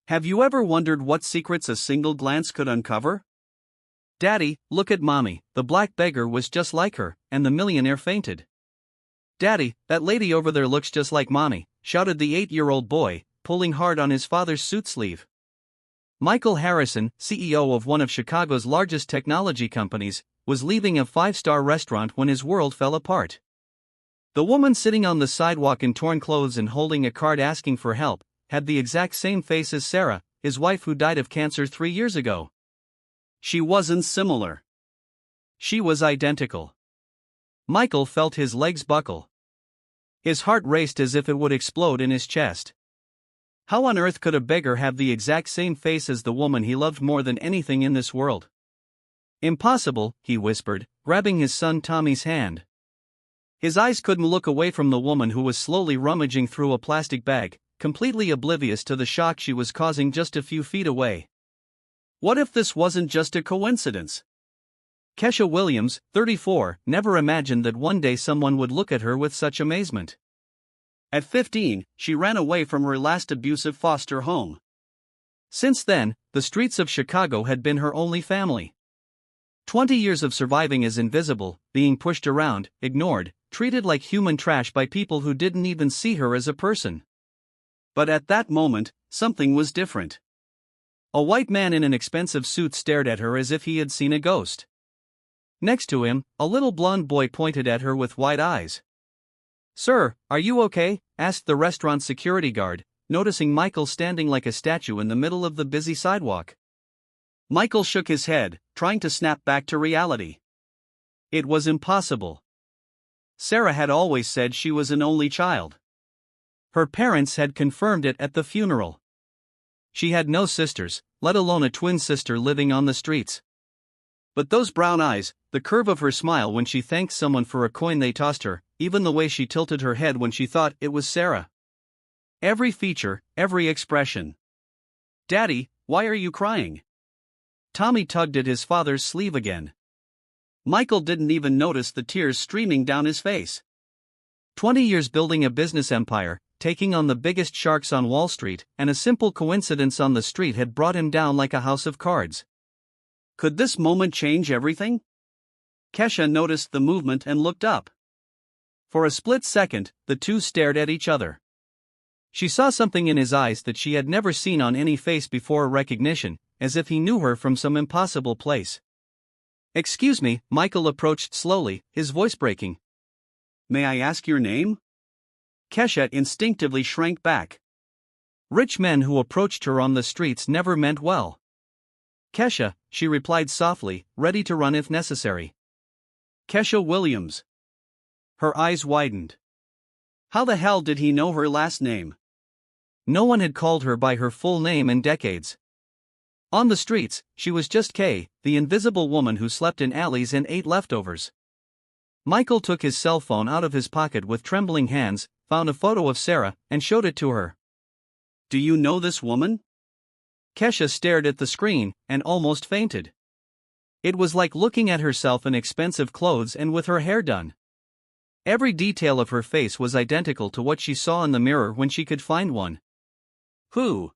Have you ever wondered what secrets a single glance could uncover? "Daddy, look at Mommy," the black beggar was just like her, and the millionaire fainted. "Daddy, that lady over there looks just like Mommy," shouted the 8-year-old boy, pulling hard on his father's suit sleeve. Michael Harrison, CEO of one of Chicago's largest technology companies, was leaving a 5-star restaurant when his world fell apart. The woman sitting on the sidewalk in torn clothes and holding a card asking for help had the exact same face as Sarah, his wife who died of cancer 3 years ago. She wasn't similar. She was identical. Michael felt his legs buckle. His heart raced as if it would explode in his chest. How on earth could a beggar have the exact same face as the woman he loved more than anything in this world? "Impossible," he whispered, grabbing his son Tommy's hand. His eyes couldn't look away from the woman who was slowly rummaging through a plastic bag, completely oblivious to the shock she was causing just a few feet away. What if this wasn't just a coincidence? Kesha Williams, 34, never imagined that one day someone would look at her with such amazement. At 15, she ran away from her last abusive foster home. Since then, the streets of Chicago had been her only family. 20 years of surviving as invisible, being pushed around, ignored, treated like human trash by people who didn't even see her as a person. But at that moment, something was different. A white man in an expensive suit stared at her as if he had seen a ghost. Next to him, a little blond boy pointed at her with wide eyes. "Sir, are you okay?" asked the restaurant security guard, noticing Michael standing like a statue in the middle of the busy sidewalk. Michael shook his head, trying to snap back to reality. It was impossible. Sarah had always said she was an only child. Her parents had confirmed it at the funeral. She had no sisters, let alone a twin sister living on the streets. But those brown eyes, the curve of her smile when she thanked someone for a coin they tossed her, even the way she tilted her head when she thought it was Sarah. Every feature, every expression. "Daddy, why are you crying?" Tommy tugged at his father's sleeve again. Michael didn't even notice the tears streaming down his face. 20 years building a business empire, taking on the biggest sharks on Wall Street, and a simple coincidence on the street had brought him down like a house of cards. Could this moment change everything? Kesha noticed the movement and looked up. For a split second, the two stared at each other. She saw something in his eyes that she had never seen on any face before, recognition, as if he knew her from some impossible place. "Excuse me," Michael approached slowly, his voice breaking. "May I ask your name?" Kesha instinctively shrank back. Rich men who approached her on the streets never meant well. "Kesha," she replied softly, ready to run if necessary. "Kesha Williams." Her eyes widened. How the hell did he know her last name? No one had called her by her full name in decades. On the streets, she was just Kay, the invisible woman who slept in alleys and ate leftovers. Michael took his cell phone out of his pocket with trembling hands, found a photo of Sarah, and showed it to her. "Do you know this woman?" Kesha stared at the screen, and almost fainted. It was like looking at herself in expensive clothes and with her hair done. Every detail of her face was identical to what she saw in the mirror when she could find one. Who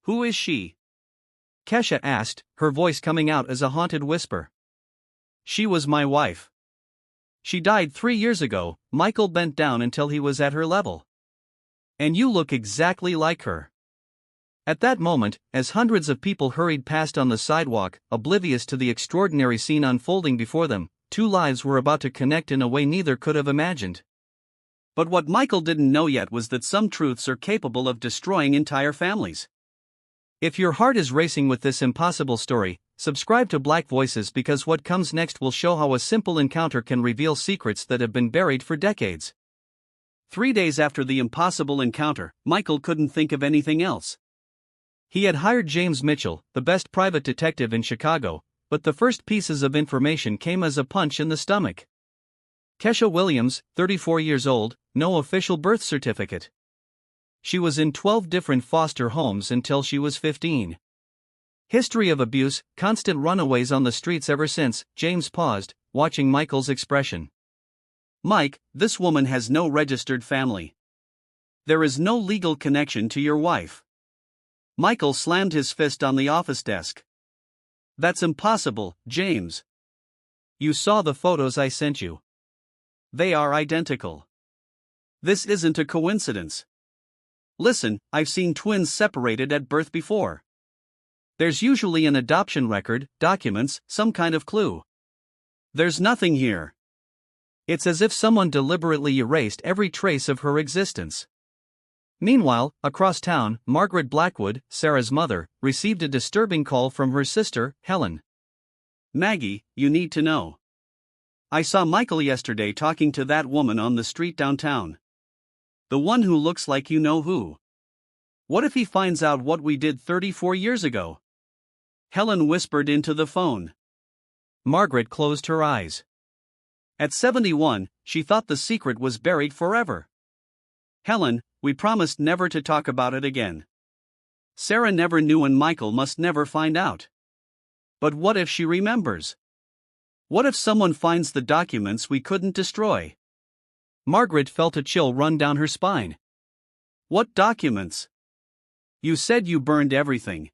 is she?" Kesha asked, her voice coming out as a haunted whisper. "She was my wife. She died 3 years ago." Michael bent down until he was at her level. "And you look exactly like her." At that moment, as hundreds of people hurried past on the sidewalk, oblivious to the extraordinary scene unfolding before them, two lives were about to connect in a way neither could have imagined. But what Michael didn't know yet was that some truths are capable of destroying entire families. If your heart is racing with this impossible story, subscribe to Black Voices, because what comes next will show how a simple encounter can reveal secrets that have been buried for decades. 3 days after the impossible encounter, Michael couldn't think of anything else. He had hired James Mitchell, the best private detective in Chicago, but the first pieces of information came as a punch in the stomach. Kesha Williams, 34 years old, no official birth certificate. She was in 12 different foster homes until she was 15. History of abuse, constant runaways on the streets ever since. James paused, watching Michael's expression. "Mike, this woman has no registered family. There is no legal connection to your wife." Michael slammed his fist on the office desk. That's impossible, James. You saw the photos I sent you. They are identical. This isn't a coincidence. Listen, I've seen twins separated at birth before. There's usually an adoption record, documents, some kind of clue. There's nothing here. It's as if someone deliberately erased every trace of her existence. Meanwhile, across town, Margaret Blackwood, Sarah's mother, received a disturbing call from her sister, Helen. Maggie, you need to know. I saw Michael yesterday talking to that woman on the street downtown. The one who looks like you know who. What if he finds out what we did 34 years ago? Helen whispered into the phone. Margaret closed her eyes. At 71, she thought the secret was buried forever. Helen, we promised never to talk about it again. Sarah never knew and Michael must never find out. But what if she remembers? What if someone finds the documents we couldn't destroy? Margaret felt a chill run down her spine. What documents? You said you burned everything.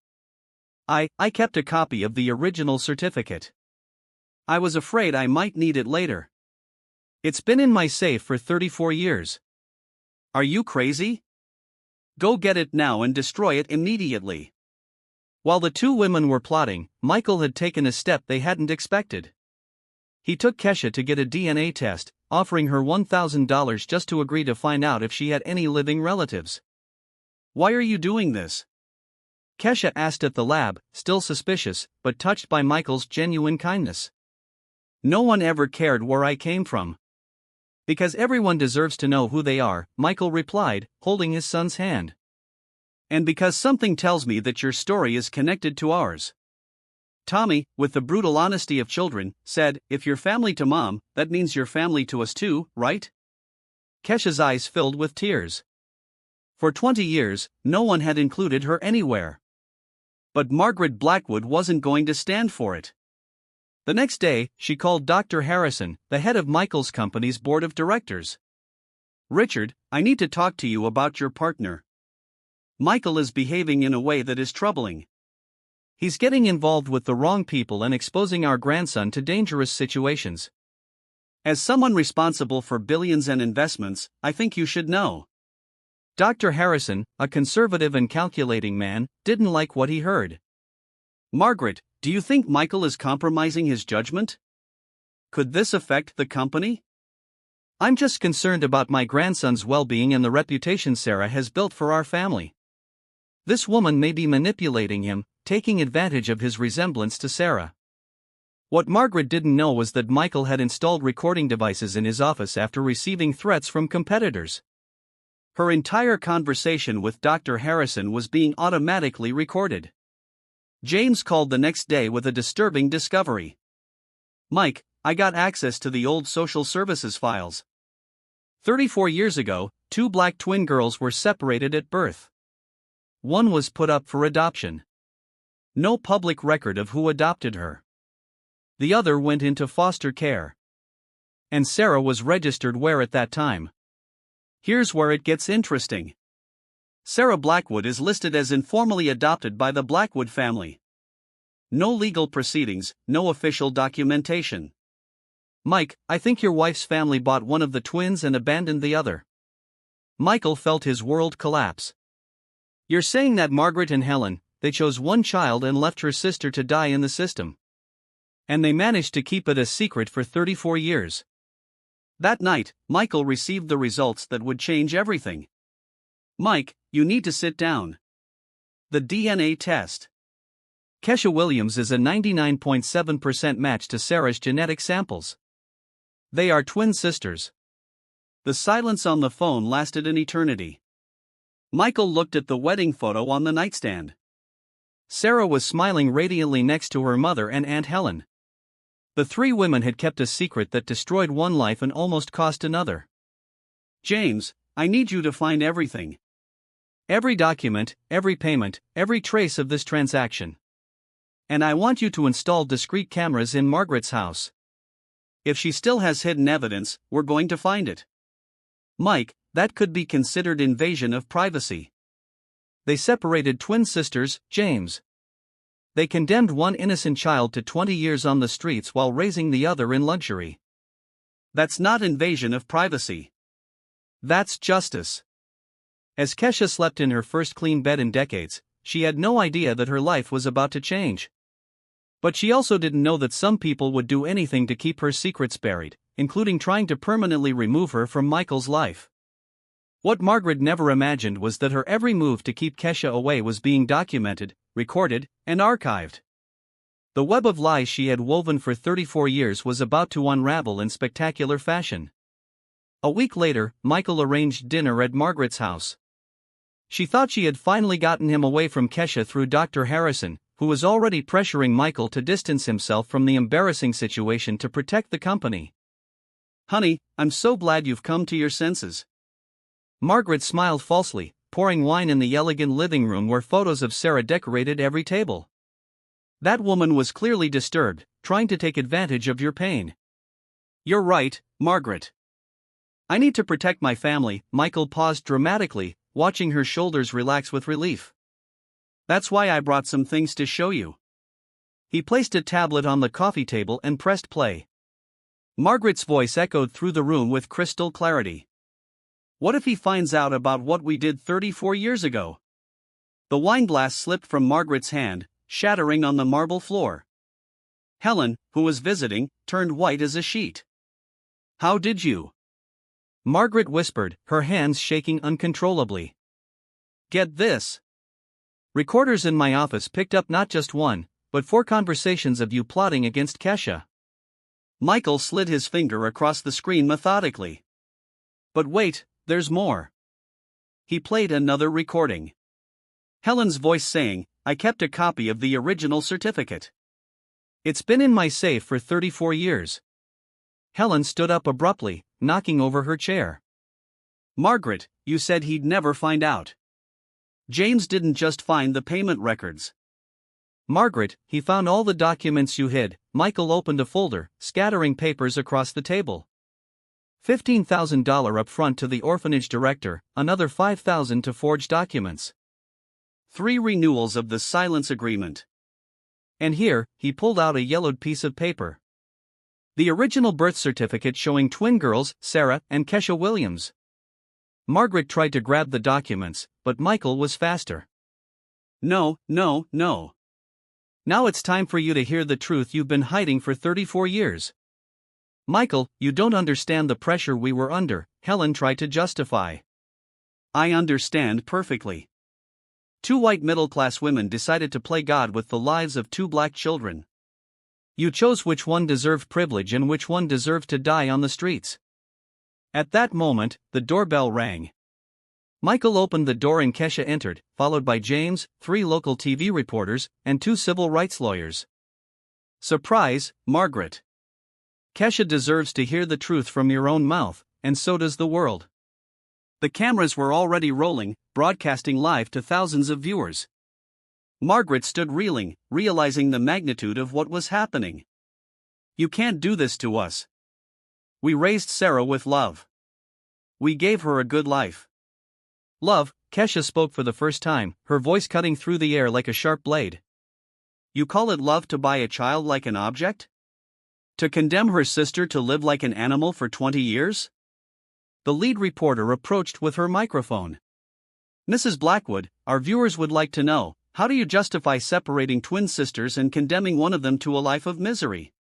I kept a copy of the original certificate. I was afraid I might need it later. It's been in my safe for 34 years. Are you crazy? Go get it now and destroy it immediately. While the two women were plotting, Michael had taken a step they hadn't expected. He took Kesha to get a DNA test, offering her $1,000 just to agree to find out if she had any living relatives. Why are you doing this? Kesha asked at the lab, still suspicious, but touched by Michael's genuine kindness. No one ever cared where I came from. Because everyone deserves to know who they are, Michael replied, holding his son's hand. And because something tells me that your story is connected to ours. Tommy, with the brutal honesty of children, said, if you're family to Mom, that means you're family to us too, right? Kesha's eyes filled with tears. For 20 years, no one had included her anywhere. But Margaret Blackwood wasn't going to stand for it. The next day, she called Dr. Harrison, the head of Michael's company's board of directors. Richard, I need to talk to you about your partner. Michael is behaving in a way that is troubling. He's getting involved with the wrong people and exposing our grandson to dangerous situations. As someone responsible for billions and investments, I think you should know. Dr. Harrison, a conservative and calculating man, didn't like what he heard. Margaret, do you think Michael is compromising his judgment? Could this affect the company? I'm just concerned about my grandson's well-being and the reputation Sarah has built for our family. This woman may be manipulating him, taking advantage of his resemblance to Sarah. What Margaret didn't know was that Michael had installed recording devices in his office after receiving threats from competitors. Her entire conversation with Dr. Harrison was being automatically recorded. James called the next day with a disturbing discovery. Mike, I got access to the old social services files. 34 years ago, two black twin girls were separated at birth. One was put up for adoption. No public record of who adopted her. The other went into foster care. And Sarah was registered where at that time? Here's where it gets interesting. Sarah Blackwood is listed as informally adopted by the Blackwood family. No legal proceedings, no official documentation. Mike, I think your wife's family bought one of the twins and abandoned the other. Michael felt his world collapse. You're saying that Margaret and Helen, they chose one child and left her sister to die in the system. And they managed to keep it a secret for 34 years. That night, Michael received the results that would change everything. Mike, you need to sit down. The DNA test. Kesha Williams is a 99.7% match to Sarah's genetic samples. They are twin sisters. The silence on the phone lasted an eternity. Michael looked at the wedding photo on the nightstand. Sarah was smiling radiantly next to her mother and Aunt Helen. The three women had kept a secret that destroyed one life and almost cost another. James, I need you to find everything. Every document, every payment, every trace of this transaction. And I want you to install discrete cameras in Margaret's house. If she still has hidden evidence, we're going to find it. Mike, that could be considered invasion of privacy. They separated twin sisters, James. They condemned one innocent child to 20 years on the streets while raising the other in luxury. That's not invasion of privacy. That's justice. As Kesha slept in her first clean bed in decades, she had no idea that her life was about to change. But she also didn't know that some people would do anything to keep her secrets buried, including trying to permanently remove her from Michael's life. What Margaret never imagined was that her every move to keep Kesha away was being documented, recorded, and archived. The web of lies she had woven for 34 years was about to unravel in spectacular fashion. A week later, Michael arranged dinner at Margaret's house. She thought she had finally gotten him away from Kesha through Dr. Harrison, who was already pressuring Michael to distance himself from the embarrassing situation to protect the company. "Honey, I'm so glad you've come to your senses." Margaret smiled falsely, pouring wine in the elegant living room where photos of Sarah decorated every table. "That woman was clearly disturbed, trying to take advantage of your pain." "You're right, Margaret. I need to protect my family." Michael paused dramatically, watching her shoulders relax with relief. "That's why I brought some things to show you." He placed a tablet on the coffee table and pressed play. Margaret's voice echoed through the room with crystal clarity. "What if he finds out about what we did 34 years ago?" The wineglass slipped from Margaret's hand, shattering on the marble floor. Helen, who was visiting, turned white as a sheet. "How did you?" Margaret whispered, her hands shaking uncontrollably. "Get this. Recorders in my office picked up not just one, but 4 conversations of you plotting against Kesha." Michael slid his finger across the screen methodically. "But wait, there's more." He played another recording. Helen's voice saying, "I kept a copy of the original certificate. It's been in my safe for 34 years. Helen stood up abruptly, knocking over her chair. "Margaret, you said he'd never find out. James didn't just find the payment records." "Margaret, he found all the documents you hid." Michael opened a folder, scattering papers across the table. $15,000 up front to the orphanage director, another $5,000 to forge documents. 3 renewals of the silence agreement. And here, he pulled out a yellowed piece of paper. The original birth certificate showing twin girls, Sarah and Kesha Williams. Margaret tried to grab the documents, but Michael was faster. "No, no, no. Now it's time for you to hear the truth you've been hiding for 34 years. Michael, you don't understand the pressure we were under," Helen tried to justify. "I understand perfectly. 2 white middle-class women decided to play God with the lives of 2 black children. You chose which one deserved privilege and which one deserved to die on the streets." At that moment, the doorbell rang. Michael opened the door and Kesha entered, followed by James, 3 local TV reporters, and 2 civil rights lawyers. "Surprise, Margaret. Kesha deserves to hear the truth from your own mouth, and so does the world." The cameras were already rolling, broadcasting live to thousands of viewers. Margaret stood reeling, realizing the magnitude of what was happening. "You can't do this to us. We raised Sarah with love. We gave her a good life." "Love," Kesha spoke for the first time, her voice cutting through the air like a sharp blade. "You call it love to buy a child like an object? To condemn her sister to live like an animal for 20 years? The lead reporter approached with her microphone. "Mrs. Blackwood, our viewers would like to know, how do you justify separating twin sisters and condemning one of them to a life of misery?"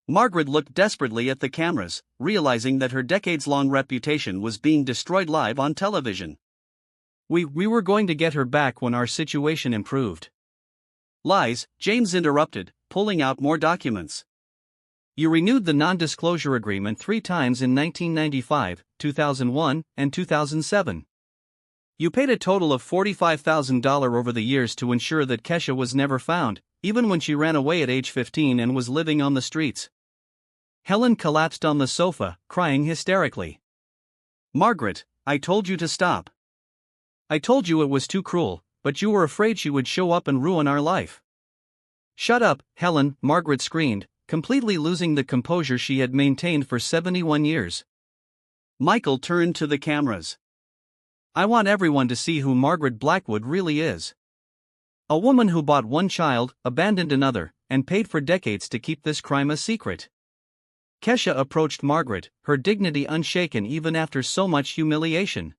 Margaret looked desperately at the cameras, realizing that her decades-long reputation was being destroyed live on television. We were going to get her back when our situation improved." "Lies," James interrupted, pulling out more documents. "You renewed the non-disclosure agreement 3 times in 1995, 2001, and 2007. You paid a total of $45,000 over the years to ensure that Kesha was never found, even when she ran away at age 15 and was living on the streets." Helen collapsed on the sofa, crying hysterically. "Margaret, I told you to stop. I told you it was too cruel, but you were afraid she would show up and ruin our life." "Shut up, Helen," Margaret screamed, completely losing the composure she had maintained for 71 years. Michael turned to the cameras. I want everyone to see who Margaret Blackwood really is. A woman who bought one child, abandoned another, and paid for decades to keep this crime a secret. Kesha approached Margaret, her dignity unshaken even after so much humiliation.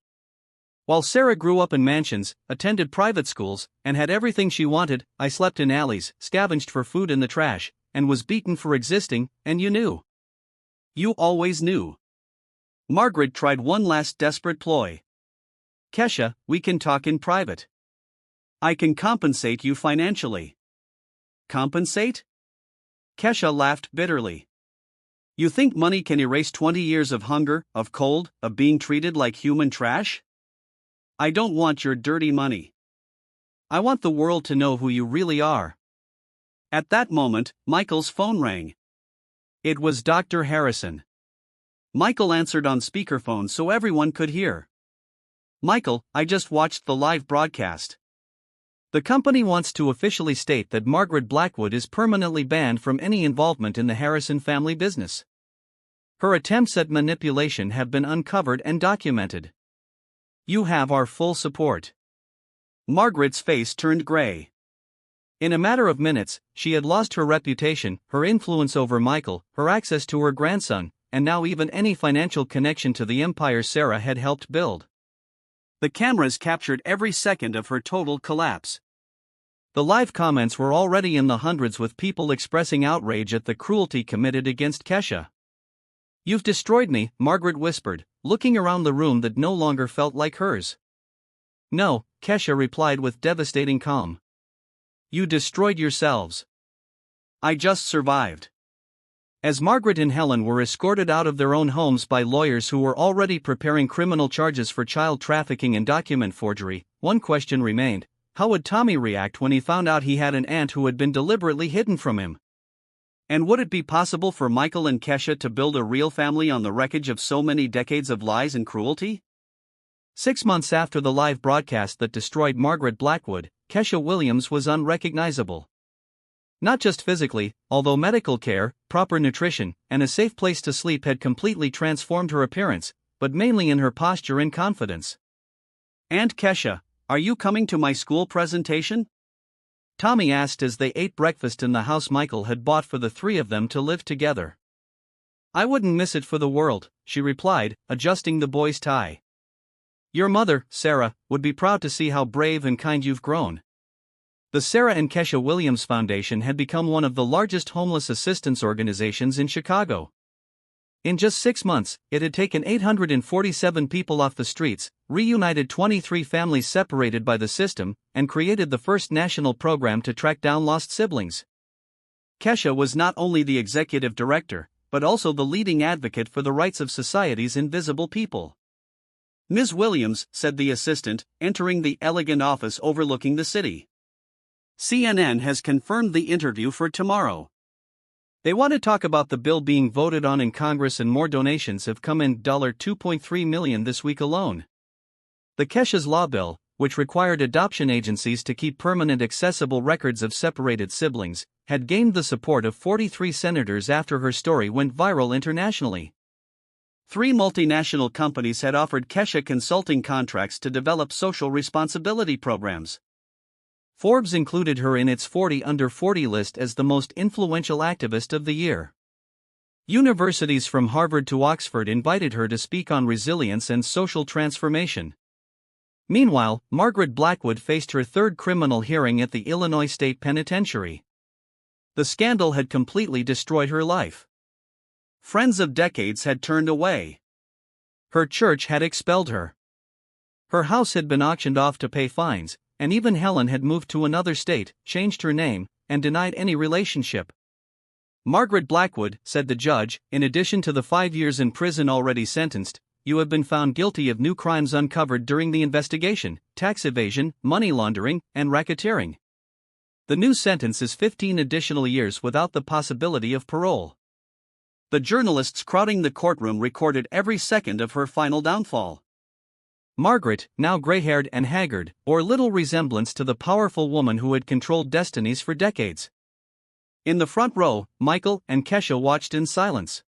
While Sarah grew up in mansions, attended private schools, and had everything she wanted, I slept in alleys, scavenged for food in the trash, and was beaten for existing, and you knew. You always knew. Margaret tried one last desperate ploy. Kesha, we can talk in private. I can compensate you financially. Compensate? Kesha laughed bitterly. You think money can erase 20 years of hunger, of cold, of being treated like human trash? I don't want your dirty money. I want the world to know who you really are. At that moment, Michael's phone rang. It was Dr. Harrison. Michael answered on speakerphone so everyone could hear. Michael, I just watched the live broadcast. The company wants to officially state that Margaret Blackwood is permanently banned from any involvement in the Harrison family business. Her attempts at manipulation have been uncovered and documented. You have our full support. Margaret's face turned gray. In a matter of minutes, she had lost her reputation, her influence over Michael, her access to her grandson, and now even any financial connection to the empire Sarah had helped build. The cameras captured every second of her total collapse. The live comments were already in the hundreds with people expressing outrage at the cruelty committed against Kesha. You've destroyed me, Margaret whispered, looking around the room that no longer felt like hers. No, Kesha replied with devastating calm. You destroyed yourselves. I just survived. As Margaret and Helen were escorted out of their own homes by lawyers who were already preparing criminal charges for child trafficking and document forgery, one question remained: how would Tommy react when he found out he had an aunt who had been deliberately hidden from him? And would it be possible for Michael and Kesha to build a real family on the wreckage of so many decades of lies and cruelty? 6 months after the live broadcast that destroyed Margaret Blackwood, Kesha Williams was unrecognizable. Not just physically, although medical care, proper nutrition, and a safe place to sleep had completely transformed her appearance, but mainly in her posture and confidence. Aunt Kesha, are you coming to my school presentation? Tommy asked as they ate breakfast in the house Michael had bought for the three of them to live together. I wouldn't miss it for the world, she replied, adjusting the boy's tie. Your mother, Sarah, would be proud to see how brave and kind you've grown. The Sarah and Kesha Williams Foundation had become one of the largest homeless assistance organizations in Chicago. In just 6 months, it had taken 847 people off the streets, reunited 23 families separated by the system, and created the first national program to track down lost siblings. Kesha was not only the executive director, but also the leading advocate for the rights of society's invisible people. Ms. Williams, said the assistant, entering the elegant office overlooking the city. CNN has confirmed the interview for tomorrow. They want to talk about the bill being voted on in Congress, and more donations have come in, $2.3 million this week alone. The Kesha's Law bill, which required adoption agencies to keep permanent accessible records of separated siblings, had gained the support of 43 senators after her story went viral internationally. 3 multinational companies had offered Kesha consulting contracts to develop social responsibility programs. Forbes included her in its 40 Under 40 list as the most influential activist of the year. Universities from Harvard to Oxford invited her to speak on resilience and social transformation. Meanwhile, Margaret Blackwood faced her third criminal hearing at the Illinois State Penitentiary. The scandal had completely destroyed her life. Friends of decades had turned away. Her church had expelled her. Her house had been auctioned off to pay fines, and even Helen had moved to another state, changed her name, and denied any relationship. Margaret Blackwood, said the judge, in addition to the 5 years in prison already sentenced, you have been found guilty of new crimes uncovered during the investigation: tax evasion, money laundering, and racketeering. The new sentence is 15 additional years without the possibility of parole. The journalists crowding the courtroom recorded every second of her final downfall. Margaret, now gray-haired and haggard, bore little resemblance to the powerful woman who had controlled destinies for decades. In the front row, Michael and Kesha watched in silence.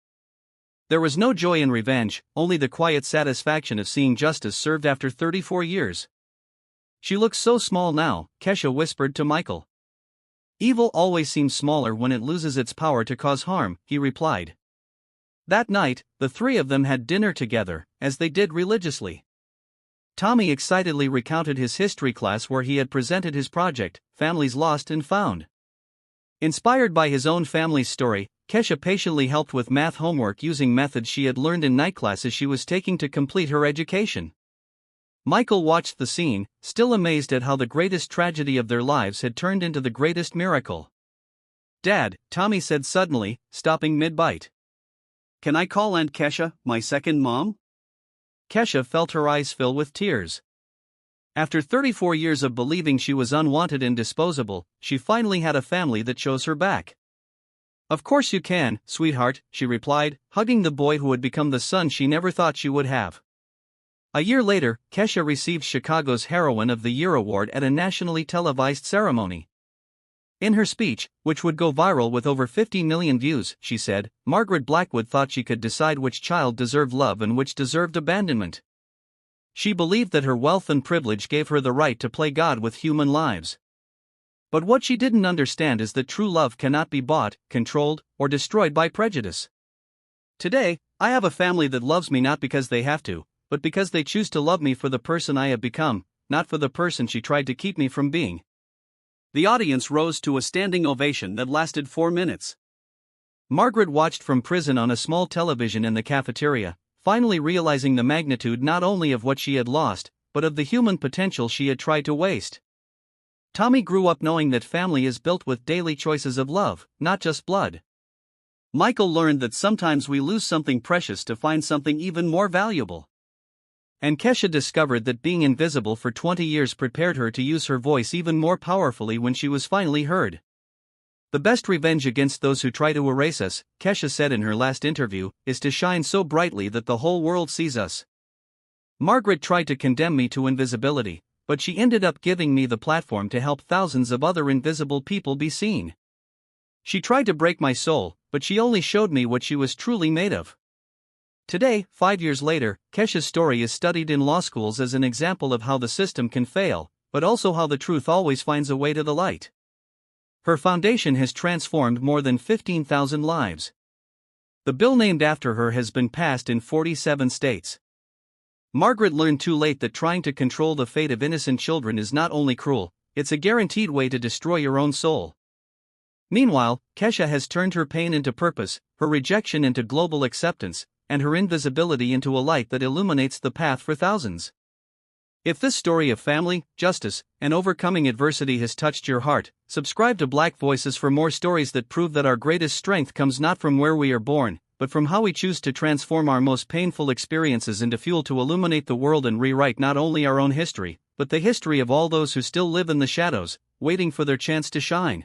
There was no joy in revenge, only the quiet satisfaction of seeing justice served after 34 years. She looks so small now, Kesha whispered to Michael. Evil always seems smaller when it loses its power to cause harm, he replied. That night, the three of them had dinner together, as they did religiously. Tommy excitedly recounted his history class where he had presented his project, Families Lost and Found. Inspired by his own family's story, Kesha patiently helped with math homework using methods she had learned in night classes she was taking to complete her education. Michael watched the scene, still amazed at how the greatest tragedy of their lives had turned into the greatest miracle. Dad, Tommy said suddenly, stopping mid-bite. Can I call Aunt Kesha, my second mom? Kesha felt her eyes fill with tears. After 34 years of believing she was unwanted and disposable, she finally had a family that chose her back. Of course you can, sweetheart, she replied, hugging the boy who had become the son she never thought she would have. A year later, Kesha received Chicago's Heroine of the Year award at a nationally televised ceremony. In her speech, which would go viral with over 50 million views, she said, Margaret Blackwood thought she could decide which child deserved love and which deserved abandonment. She believed that her wealth and privilege gave her the right to play God with human lives. But what she didn't understand is that true love cannot be bought, controlled, or destroyed by prejudice. Today, I have a family that loves me not because they have to, but because they choose to love me for the person I have become, not for the person she tried to keep me from being. The audience rose to a standing ovation that lasted 4 minutes. Margaret watched from prison on a small television in the cafeteria, finally realizing the magnitude not only of what she had lost, but of the human potential she had tried to waste. Tommy grew up knowing that family is built with daily choices of love, not just blood. Michael learned that sometimes we lose something precious to find something even more valuable. And Kesha discovered that being invisible for 20 years prepared her to use her voice even more powerfully when she was finally heard. The best revenge against those who try to erase us, Kesha said in her last interview, is to shine so brightly that the whole world sees us. Margaret tried to condemn me to invisibility, but she ended up giving me the platform to help thousands of other invisible people be seen. She tried to break my soul, but she only showed me what she was truly made of. Today, 5 years later, Kesha's story is studied in law schools as an example of how the system can fail, but also how the truth always finds a way to the light. Her foundation has transformed more than 15,000 lives. The bill named after her has been passed in 47 states. Margaret learned too late that trying to control the fate of innocent children is not only cruel, it's a guaranteed way to destroy your own soul. Meanwhile, Kesha has turned her pain into purpose, her rejection into global acceptance, and her invisibility into a light that illuminates the path for thousands. If this story of family, justice, and overcoming adversity has touched your heart, subscribe to Black Voices for more stories that prove that our greatest strength comes not from where we are born, but from how we choose to transform our most painful experiences into fuel to illuminate the world and rewrite not only our own history, but the history of all those who still live in the shadows, waiting for their chance to shine.